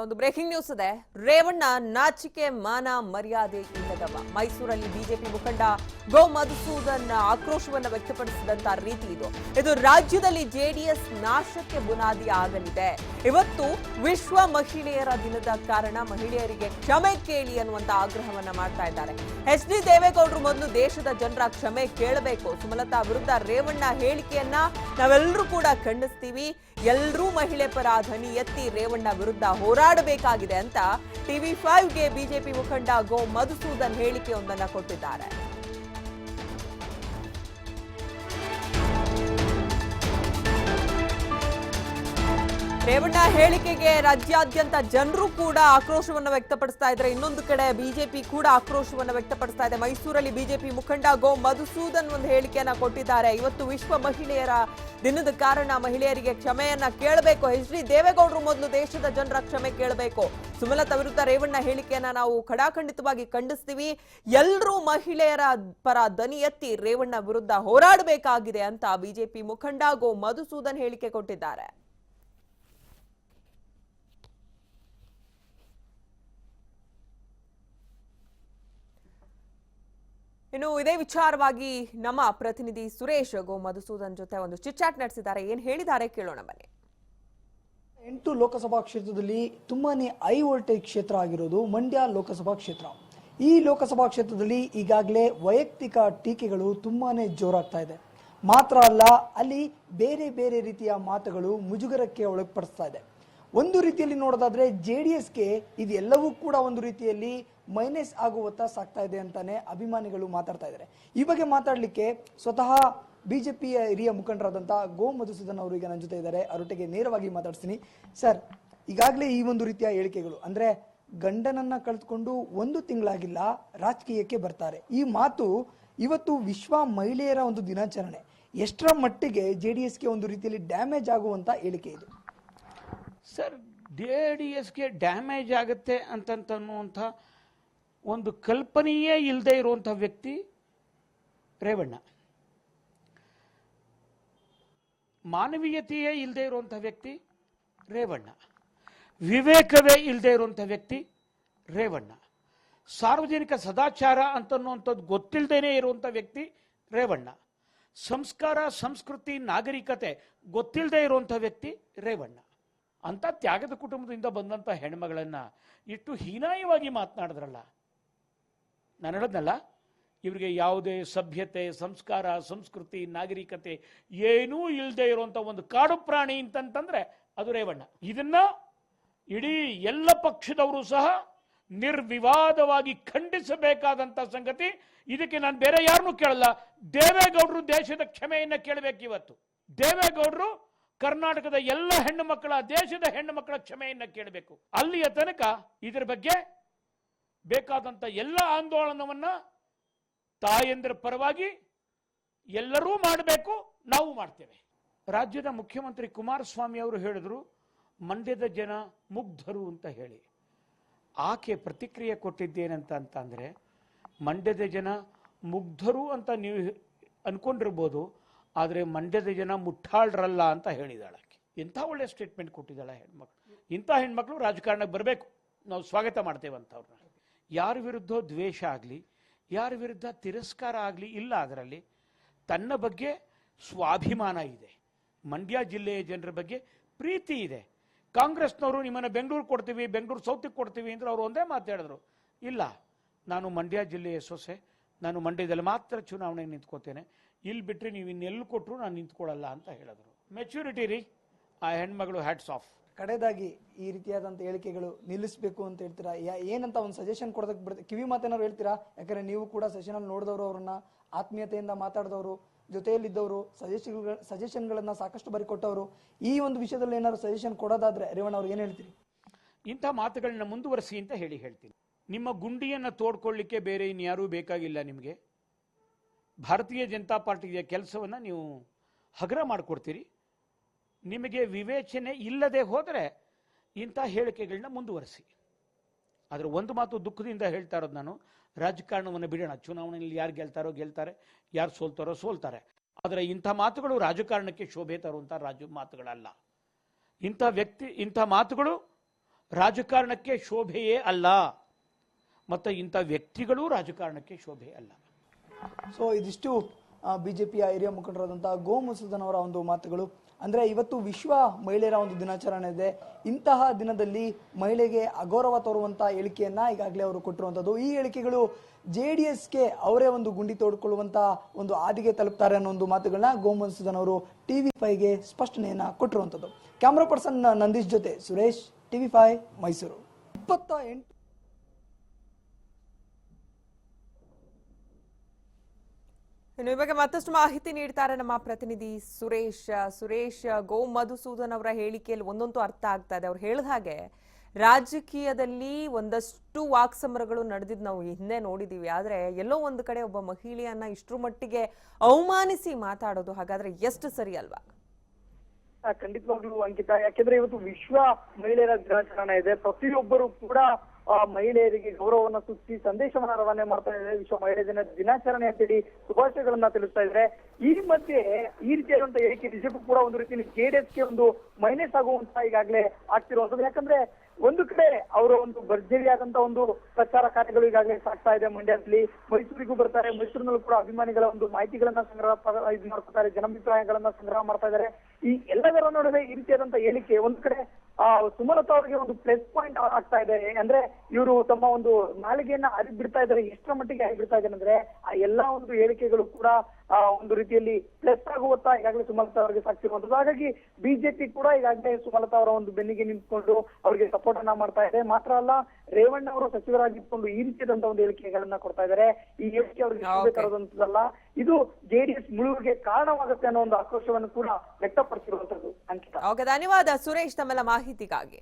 ಒಂದು breaking news ಇದೆ. ರೇವಣ್ಣ ನಾಚಿಕೆ ಮಾನ ಮರ್ಯಾದೆ ಇಲ್ಲದವ. ಮೈಸೂರಲ್ಲಿ ಬಿಜೆಪಿ ಮುಖಂಡ ಗೋ ಮಧುಸೂದನ್ ಆಕ್ರೋಶವನ್ನು ವ್ಯಕ್ತಪಡಿಸಿದಂತ ರೀತಿ ಇದು ರಾಜ್ಯದಲ್ಲಿ ಜೆಡಿಎಸ್ ನಾಶಕ್ಕೆ ಬುನಾದಿ ಆಗಲಿದೆ. ಇವತ್ತು ವಿಶ್ವ ಮಹಿಳೆಯರ ದಿನದ ಕಾರಣ ಮಹಿಳೆಯರಿಗೆ ಕ್ಷಮೆ ಕೇಳಿ ಅನ್ನುವಂತ ಆಗ್ರಹವನ್ನ ಮಾಡ್ತಾ ಇದ್ದಾರೆ. ಎಚ್ ಡಿ ದೇವೇಗೌಡರು ಮೊದಲು ದೇಶದ ಜನರ ಕ್ಷಮೆ ಕೇಳಬೇಕು. ಸುಮಲತಾ ವಿರುದ್ಧ ರೇವಣ್ಣ ಹೇಳಿಕೆಯನ್ನ ನಾವೆಲ್ಲರೂ ಕೂಡ ಖಂಡಿಸ್ತೀವಿ. ಎಲ್ಲರೂ ಮಹಿಳೆ ಪರ ಧ್ವನಿ ಎತ್ತಿ ರೇವಣ್ಣ ವಿರುದ್ಧ ಹೋರಾಡಬೇಕಾಗಿದೆ ಅಂತ TV5ಗೆ ಬಿಜೆಪಿ ಮುಖಂಡ ಗೋ ಮಧುಸೂದನ್ ಹೇಳಿಕೆಯೊಂದನ್ನು ಕೊಟ್ಟಿದ್ದಾರೆ. ರೇವಣ್ಣ ಹೇಳಿಕೆಗೆ ರಾಜ್ಯಾದ್ಯಂತ ಜನರು ಕೂಡ ಆಕ್ರೋಶವನ್ನು ವ್ಯಕ್ತಪಡಿಸ್ತಾ ಇದ್ದಾರೆ. ಇನ್ನೊಂದು ಕಡೆ ಬಿಜೆಪಿ ಕೂಡ ಆಕ್ರೋಶವನ್ನು ವ್ಯಕ್ತಪಡಿಸ್ತಾ ಇದೆ. ಮೈಸೂರಲ್ಲಿ ಬಿಜೆಪಿ ಮುಖಂಡ ಗೋ ಮಧುಸೂದನ್ ಒಂದು ಹೇಳಿಕೆಯನ್ನ ಕೊಟ್ಟಿದ್ದಾರೆ. ಇವತ್ತು ವಿಶ್ವ ಮಹಿಳೆಯರ ದಿನದ ಕಾರಣ ಮಹಿಳೆಯರಿಗೆ ಕ್ಷಮೆಯನ್ನ ಕೇಳಬೇಕು. ಎಚ್ ಡಿ ದೇವೇಗೌಡರು ಮೊದಲು ದೇಶದ ಜನರ ಕ್ಷಮೆ ಕೇಳಬೇಕು. ಸುಮಲತಾ ವಿರುದ್ಧ ರೇವಣ್ಣ ಹೇಳಿಕೆಯನ್ನ ನಾವು ಖಡಾಖಂಡಿತವಾಗಿ ಖಂಡಿಸ್ತೀವಿ. ಎಲ್ಲರೂ ಮಹಿಳೆಯರ ಪರ ಧ್ವನಿ ಎತ್ತಿ ರೇವಣ್ಣ ವಿರುದ್ಧ ಹೋರಾಡಬೇಕಾಗಿದೆ ಅಂತ ಬಿಜೆಪಿ ಮುಖಂಡ ಗೋ ಮಧುಸೂದನ್ ಹೇಳಿಕೆ ಕೊಟ್ಟಿದ್ದಾರೆ. ಇನ್ನು ಇದೇ ವಿಚಾರವಾಗಿ ನಮ್ಮ ಪ್ರತಿನಿಧಿ ಸುರೇಶ್ ಗೋ ಮಧುಸೂದನ್ ಜೊತೆ ಒಂದು ಚಿಟ್ಚಾಟ್ ನಡೆಸಿದ್ದಾರೆ. ಏನ್ ಹೇಳಿದ್ದಾರೆ ಕೇಳೋಣ ಬನ್ನಿ. 8 ಲೋಕಸಭಾ ಕ್ಷೇತ್ರದಲ್ಲಿ ತುಂಬಾನೇ ಹೈ ವೋಲ್ಟೇಜ್ ಕ್ಷೇತ್ರ ಆಗಿರೋದು ಮಂಡ್ಯ ಲೋಕಸಭಾ ಕ್ಷೇತ್ರ. ಈ ಲೋಕಸಭಾ ಕ್ಷೇತ್ರದಲ್ಲಿ ಈಗಾಗಲೇ ವೈಯಕ್ತಿಕ ಟೀಕೆಗಳು ತುಂಬಾನೇ ಜೋರಾಗ್ತಾ ಇದೆ. ಮಾತ್ರ ಅಲ್ಲ, ಅಲ್ಲಿ ಬೇರೆ ಬೇರೆ ರೀತಿಯ ಮಾತುಗಳು ಮುಜುಗರಕ್ಕೆ ಒಳಪಡಿಸ್ತಾ ಇದೆ. ಒಂದು ರೀತಿಯಲ್ಲಿ ನೋಡೋದಾದ್ರೆ JDSಗೆ ಇದೆಲ್ಲವೂ ಕೂಡ ಒಂದು ರೀತಿಯಲ್ಲಿ ಮೈನಸ್ ಆಗುವತ್ತ ಸಾಗ್ತಾ ಇದೆ ಅಂತಾನೆ ಅಭಿಮಾನಿಗಳು ಮಾತಾಡ್ತಾ ಇದ್ದಾರೆ. ಈ ಬಗ್ಗೆ ಮಾತಾಡಲಿಕ್ಕೆ ಸ್ವತಃ ಬಿಜೆಪಿಯ ಹಿರಿಯ ಮುಖಂಡರಾದಂಥ ಗೋ ಮಧುಸೂದನ್ ಅವರು ಈಗ ನನ್ನ ಜೊತೆ ಇದ್ದಾರೆ. ಅವರೊಟ್ಟಿಗೆ ನೇರವಾಗಿ ಮಾತಾಡ್ತೀನಿ. ಸರ್, ಈಗಾಗಲೇ ಈ ಒಂದು ರೀತಿಯ ಹೇಳಿಕೆಗಳು ಅಂದ್ರೆ ಗಂಡನನ್ನ ಕಳೆದುಕೊಂಡು 1 ತಿಂಗಳಾಗಿಲ್ಲ ರಾಜಕೀಯಕ್ಕೆ ಬರ್ತಾರೆ, ಈ ಮಾತು ಇವತ್ತು ವಿಶ್ವ ಮಹಿಳೆಯರ ಒಂದು ದಿನಾಚರಣೆ, ಎಷ್ಟರ ಮಟ್ಟಿಗೆ JDSಗೆ ಒಂದು ರೀತಿಯಲ್ಲಿ ಡ್ಯಾಮೇಜ್ ಆಗುವಂತ ಹೇಳಿಕೆ ಇದು? ಸರ್, JDSಗೆ ಡ್ಯಾಮೇಜ್ ಆಗುತ್ತೆ ಅಂತನ್ನುವಂಥ ಒಂದು ಕಲ್ಪನೆಯೇ ಇಲ್ಲದೆ ಇರುವಂಥ ವ್ಯಕ್ತಿ ರೇವಣ್ಣ. ಮಾನವೀಯತೆಯೇ ಇಲ್ಲದೆ ಇರುವಂಥ ವ್ಯಕ್ತಿ ರೇವಣ್ಣ. ವಿವೇಕವೇ ಇಲ್ಲದೆ ಇರುವಂಥ ವ್ಯಕ್ತಿ ರೇವಣ್ಣ. ಸಾರ್ವಜನಿಕ ಸದಾಚಾರ ಅಂತನ್ನುವಂಥದ್ದು ಗೊತ್ತಿಲ್ಲದೇನೆ ಇರುವಂಥ ವ್ಯಕ್ತಿ ರೇವಣ್ಣ. ಸಂಸ್ಕಾರ, ಸಂಸ್ಕೃತಿ, ನಾಗರಿಕತೆ ಗೊತ್ತಿಲ್ಲದೆ ಇರುವಂಥ ವ್ಯಕ್ತಿ ರೇವಣ್ಣ. ಅಂತ ತ್ಯಾಗದ ಕುಟುಂಬದಿಂದ ಬಂದಂಥ ಹೆಣ್ಮಗಳನ್ನು ಇಷ್ಟು ಹೀನಾಯವಾಗಿ ಮಾತನಾಡಿದ್ರಲ್ಲ. ನಾನು ಹೇಳದ್ನಲ್ಲ, ಇವರಿಗೆ ಯಾವುದೇ ಸಭ್ಯತೆ, ಸಂಸ್ಕಾರ, ಸಂಸ್ಕೃತಿ, ನಾಗರಿಕತೆ ಏನೂ ಇಲ್ಲದೆ ಇರುವಂಥ ಒಂದು ಕಾಡು ಪ್ರಾಣಿ ಅಂತಂತಂದ್ರೆ ಅದು ರೇವಣ್ಣ. ಇದನ್ನ ಇಡೀ ಎಲ್ಲ ಪಕ್ಷದವರು ಸಹ ನಿರ್ವಿವಾದವಾಗಿ ಖಂಡಿಸಬೇಕಾದಂಥ ಸಂಗತಿ. ಇದಕ್ಕೆ ನಾನು ಬೇರೆ ಯಾರನ್ನೂ ಕೇಳಲ್ಲ. ದೇವೇಗೌಡರು ದೇಶದ ಕ್ಷಮೆಯನ್ನ ಕೇಳಬೇಕು. ಇವತ್ತು ದೇವೇಗೌಡರು ಕರ್ನಾಟಕದ ಎಲ್ಲ ಹೆಣ್ಣು ಮಕ್ಕಳ, ದೇಶದ ಹೆಣ್ಣು ಮಕ್ಕಳ ಕ್ಷಮೆಯನ್ನ ಕೇಳಬೇಕು. ಅಲ್ಲಿಯ ತನಕ ಇದರ ಬಗ್ಗೆ ಬೇಕಾದಂತ ಎಲ್ಲ ಆಂದೋಲನವನ್ನ ತಾಯಂದ್ರ ಪರವಾಗಿ ಎಲ್ಲರೂ ಮಾಡಬೇಕು, ನಾವು ಮಾಡ್ತೇವೆ. ರಾಜ್ಯದ ಮುಖ್ಯಮಂತ್ರಿ ಕುಮಾರಸ್ವಾಮಿ ಅವರು ಹೇಳಿದ್ರು ಮಂಡ್ಯದ ಜನ ಮುಗ್ಧರು ಅಂತ ಹೇಳಿ. ಆಕೆ ಪ್ರತಿಕ್ರಿಯೆ ಕೊಟ್ಟಿದ್ದೇನಂತ ಅಂತಂದ್ರೆ, ಮಂಡ್ಯದ ಜನ ಮುಗ್ಧರು ಅಂತ ನೀವು ಅನ್ಕೊಂಡಿರ್ಬೋದು, ಆದರೆ ಮಂಡ್ಯದ ಜನ ಮುಟ್ಟಾಳ್ರಲ್ಲ ಅಂತ ಹೇಳಿದಾಳೆ. ಎಂಥ ಒಳ್ಳೆ ಸ್ಟೇಟ್ಮೆಂಟ್ ಕೊಟ್ಟಿದ್ದಾಳೆ ಹೆಣ್ಮಕ್ಳು. ಇಂಥ ಹೆಣ್ಮಕ್ಳು ರಾಜಕಾರಣಕ್ಕೆ ಬರಬೇಕು, ನಾವು ಸ್ವಾಗತ ಮಾಡ್ತೇವೆ ಅಂತ ಅವ್ರನ್ನ. ಯಾರ ವಿರುದ್ಧ ದ್ವೇಷ ಆಗಲಿ, ಯಾರ ವಿರುದ್ಧ ತಿರಸ್ಕಾರ ಆಗಲಿ ಇಲ್ಲ. ಅದರಲ್ಲಿ ತನ್ನ ಬಗ್ಗೆ ಸ್ವಾಭಿಮಾನ ಇದೆ, ಮಂಡ್ಯ ಜಿಲ್ಲೆಯ ಜನರ ಬಗ್ಗೆ ಪ್ರೀತಿ ಇದೆ. ಕಾಂಗ್ರೆಸ್ನವರು ನಿಮ್ಮನ್ನು ಬೆಂಗಳೂರು ಕೊಡ್ತೀವಿ, ಬೆಂಗಳೂರು ಸೌತಿಗೆ ಕೊಡ್ತೀವಿ ಅಂದ್ರೆ ಅವರು ಒಂದೇ ಮಾತಾಡಿದ್ರು, ಇಲ್ಲ ನಾನು ಮಂಡ್ಯ ಜಿಲ್ಲೆಯ ಸೊಸೆ, ನಾನು ಮಂಡ್ಯದಲ್ಲಿ ಮಾತ್ರ ಚುನಾವಣೆಗೆ ನಿಂತ್ಕೋತೇನೆ, ಇಲ್ಲಿ ಬಿಟ್ಟರೆ ನೀವು ಇನ್ನೆಲ್ಲೂ ಕೊಟ್ಟರು ನಾನು ನಿಂತ್ಕೊಳ್ಳಲ್ಲ ಅಂತ ಹೇಳಿದ್ರು. ಮೆಚ್ಯೂರಿಟಿ ರೀ ಆ ಹೆಣ್ಮಗಳು. Hats off. ಕಡೆದಾಗಿ ಈ ರೀತಿಯಾದಂಥ ಹೇಳಿಕೆಗಳು ನಿಲ್ಲಿಸಬೇಕು ಅಂತ ಹೇಳ್ತೀರಾ? ಏನಂತ ಒಂದು ಸಜೆಷನ್ ಕೊಡೋದಕ್ಕೆ ಬರುತ್ತೆ? ಕಿವಿ ಮಾತೇನಾದ್ರು ಹೇಳ್ತೀರಾ? ಯಾಕಂದ್ರೆ ನೀವು ಕೂಡ ಸೆಷನಲ್ಲಿ ನೋಡಿದವರು, ಅವ್ರನ್ನ ಆತ್ಮೀಯತೆಯಿಂದ ಮಾತಾಡಿದವರು, ಜೊತೆಯಲ್ಲಿದ್ದವರು, ಸಜೆಷನ್ಗಳನ್ನ ಸಾಕಷ್ಟು ಬಾರಿ ಕೊಟ್ಟವರು. ಈ ಒಂದು ವಿಷಯದಲ್ಲಿ ಏನಾದ್ರು ಸಜೆಷನ್ ಕೊಡೋದಾದ್ರೆ ರೇವಣ್ಣ ಅವ್ರು ಏನು ಹೇಳ್ತೀರಿ? ಇಂಥ ಮಾತುಗಳನ್ನ ಮುಂದುವರಿಸಿ ಅಂತ ಹೇಳ್ತೀನಿ. ನಿಮ್ಮ ಗುಂಡಿಯನ್ನು ತೋಡ್ಕೊಳ್ಳಿಕ್ಕೆ ಬೇರೆ ಇನ್ಯಾರೂ ಬೇಕಾಗಿಲ್ಲ. ನಿಮಗೆ ಭಾರತೀಯ ಜನತಾ ಪಾರ್ಟಿಯ ಕೆಲಸವನ್ನು ನೀವು ಹಗರ ಮಾಡಿಕೊಡ್ತೀರಿ. ನಿಮಗೆ ವಿವೇಚನೆ ಇಲ್ಲದೆ ಹೋದರೆ ಇಂಥ ಹೇಳಿಕೆಗಳನ್ನ ಮುಂದುವರಿಸಿ. ಆದರೆ ಒಂದು ಮಾತು ದುಃಖದಿಂದ ಹೇಳ್ತಾ ಇರೋದು ನಾನು, ರಾಜಕಾರಣವನ್ನು ಬಿಡೋಣ. ಚುನಾವಣೆಯಲ್ಲಿ ಯಾರು ಗೆಲ್ತಾರೆ, ಯಾರು ಸೋಲ್ತಾರೋ. ಆದರೆ ಇಂಥ ಮಾತುಗಳು ರಾಜಕಾರಣಕ್ಕೆ ಶೋಭೆ ತರುವಂಥ ಮಾತುಗಳಲ್ಲ. ಇಂಥ ಮಾತುಗಳು ರಾಜಕಾರಣಕ್ಕೆ ಶೋಭೆಯೇ ಅಲ್ಲ, ಮತ್ತು ಇಂಥ ವ್ಯಕ್ತಿಗಳು ರಾಜಕಾರಣಕ್ಕೆ ಶೋಭೆ ಅಲ್ಲ. ಸೊ ಇದಿಷ್ಟು ಬಿಜೆಪಿಯ ಹಿರಿಯ ಮುಖಂಡರಾದಂತಹ ಗೋ ಮಧುಸೂದನ್ ಅವರ ಒಂದು ಮಾತುಗಳು. ಅಂದ್ರೆ ಇವತ್ತು ವಿಶ್ವ ಮಹಿಳೆಯರ ಒಂದು ದಿನಾಚರಣೆ ಇದೆ. ಇಂತಹ ದಿನದಲ್ಲಿ ಮಹಿಳೆಗೆ ಅಗೌರವ ತೋರುವಂತಹ ಹೇಳಿಕೆಯನ್ನ ಈಗಾಗಲೇ ಅವರು ಕೊಟ್ಟಿರುವಂತದ್ದು. ಈ ಹೇಳಿಕೆಗಳು JDSಗೆ ಅವರೇ ಒಂದು ಗುಂಡಿ ತೋಡ್ಕೊಳ್ಳುವಂತ ಒಂದು ಹಾದಿಗೆ ತಲುಪ್ತಾರೆ ಅನ್ನೋ ಒಂದು ಮಾತುಗಳನ್ನ ಗೋ ಮಧುಸೂದನ್ ಅವರು TV5ಗೆ ಸ್ಪಷ್ಟನೆಯನ್ನ ಕೊಟ್ಟಿರುವಂತದ್ದು. ಕ್ಯಾಮರಾ ಪರ್ಸನ್ ನಂದೀಶ್ ಜೊತೆ ಸುರೇಶ್, TV5 ಮೈಸೂರು. 28 ಇನ್ನು ಈ ಬಗ್ಗೆ ಮತ್ತಷ್ಟು ಮಾಹಿತಿ ನೀಡ್ತಾರೆ ನಮ್ಮ ಪ್ರತಿನಿಧಿ ಸುರೇಶ್. ಗೋ ಮಧುಸೂದನ್ ಅವರ ಹೇಳಿಕೆಯಲ್ಲಿ ಒಂದೊಂದು ಅರ್ಥ ಆಗ್ತಾ ಇದೆ. ಅವ್ರು ಹೇಳಿದ ಹಾಗೆ ರಾಜಕೀಯದಲ್ಲಿ ಒಂದಷ್ಟು ವಾಕ್ಸಮರಗಳು ನಡೆದಿದ್ದು ನಾವು ಹಿಂದೆ ನೋಡಿದೀವಿ. ಆದ್ರೆ ಎಲ್ಲೋ ಒಂದು ಕಡೆ ಒಬ್ಬ ಮಹಿಳೆಯನ್ನ ಇಷ್ಟರ ಮಟ್ಟಿಗೆ ಅವಮಾನಿಸಿ ಮಾತಾಡೋದು ಹಾಗಾದ್ರೆ ಎಷ್ಟು ಸರಿ ಅಲ್ವಾ? ಖಂಡಿತವಾಗ್ಲೂ ಅಂಕಿತ, ಯಾಕೆಂದ್ರೆ ಇವತ್ತು ವಿಶ್ವ ಮಹಿಳೆಯರ ದಿನಾಚರಣೆ ಇದೆ. ಪ್ರತಿಯೊಬ್ಬರು ಕೂಡ ಮಹಿಳೆಯರಿಗೆ ಗೌರವವನ್ನು ಸೂಚಿಸಿ ಸಂದೇಶವನ್ನ ರವಾನೆ ಮಾಡ್ತಾ ಇದ್ದಾರೆ. ವಿಶ್ವ ಮಹಿಳಾ ದಿನಾಚರಣೆ ಅಂತೇಳಿ ಶುಭಾಶಯಗಳನ್ನ ತಿಳಿಸ್ತಾ ಇದ್ದಾರೆ. ಈ ಮಧ್ಯೆ ಈ ರೀತಿಯಾದಂತಹ ಹೇಳಿಕೆ ನಿಜಕ್ಕೂ ಕೂಡ ಒಂದು ರೀತಿ JDSಗೆ ಒಂದು ಮೈನಸ್ ಆಗುವಂತ ಈಗಾಗಲೇ ಆಗ್ತಿರುವಂತದ್ದು. ಯಾಕಂದ್ರೆ ಒಂದು ಕಡೆ ಅವರ ಒಂದು ಭರ್ಜರಿಯಾದಂತಹ ಒಂದು ಪ್ರಚಾರ ಕಾರ್ಯಗಳು ಈಗಾಗಲೇ ಸಾಗ್ತಾ ಇದೆ. ಮಂಡ್ಯದಲ್ಲಿ ಮೈಸೂರಿಗೂ ಬರ್ತಾರೆ. ಮೈಸೂರಿನಲ್ಲೂ ಕೂಡ ಅಭಿಮಾನಿಗಳ ಒಂದು ಮಾಹಿತಿಗಳನ್ನ ಇದು ಮಾಡ್ಕೊತಾರೆ, ಜನಾಭಿಪ್ರಾಯಗಳನ್ನ ಸಂಗ್ರಹ ಮಾಡ್ತಾ ಇದ್ದಾರೆ. ಈ ಎಲ್ಲದರ ನಡುವೆ ಈ ರೀತಿಯಾದಂತಹ ಹೇಳಿಕೆ ಒಂದು ಕಡೆ ಸುಮಲತಾ ಅವರಿಗೆ ಒಂದು ಪ್ಲಸ್ ಪಾಯಿಂಟ್ ಆಗ್ತಾ ಇದೆ. ಅಂದ್ರೆ ಇವರು ತಮ್ಮ ಒಂದು ನಾಲಿಗೆಯನ್ನ ಬಿಡ್ತಾ ಇದ್ದಾರೆ. ಎಷ್ಟರ ಮಟ್ಟಿಗೆ ಬಿಡ್ತಾ ಇದ್ದಾರೆ ಅಂದ್ರೆ ಆ ಎಲ್ಲಾ ಒಂದು ಹೇಳಿಕೆಗಳು ಕೂಡ ಒಂದು ರೀತಿಯಲ್ಲಿ ಪ್ಲಸ್ ಆಗುತ್ತಾ ಈಗಾಗಲೇ ಸುಮಲತಾ ಅವರಿಗೆ ಸಾಕ್ತಿರುವಂತದ್ದು. ಹಾಗಾಗಿ ಬಿಜೆಪಿ ಕೂಡ ಈಗಾಗಲೇ ಸುಮಲತಾ ಅವರ ಒಂದು ಬೆನ್ನಿಗೆ ನಿಂತ್ಕೊಂಡು ಅವರಿಗೆ ಸಪೋರ್ಟ್ ಅನ್ನ ಮಾಡ್ತಾ ಇದೆ. ಮಾತ್ರ ಅಲ್ಲ, ರೇವಣ್ಣ ಅವರು ಸಚಿವರಾಗಿದ್ದುಕೊಂಡು ಈ ರೀತಿಯಾದಂತಹ ಒಂದು ಹೇಳಿಕೆಗಳನ್ನ ಕೊಡ್ತಾ ಇದ್ದಾರೆ. ಈ ಹೇಳಿಕೆ ಅವರಿಗೆ ತರೋದಂತದಲ್ಲ, ಇದು JDS ಮುಳುವಿಗೆ ಕಾರಣವಾಗುತ್ತೆ ಅನ್ನೋ ಒಂದು ಆಕ್ರೋಶವನ್ನು ಕೂಡ ವ್ಯಕ್ತಪಡಿಸಿರುವಂತದ್ದು. ಅಂಕಿತ, ಧನ್ಯವಾದ ಸುರೇಶ್ ತಮ್ಮೆಲ್ಲ ಮಾಹಿತಿಗಾಗಿ.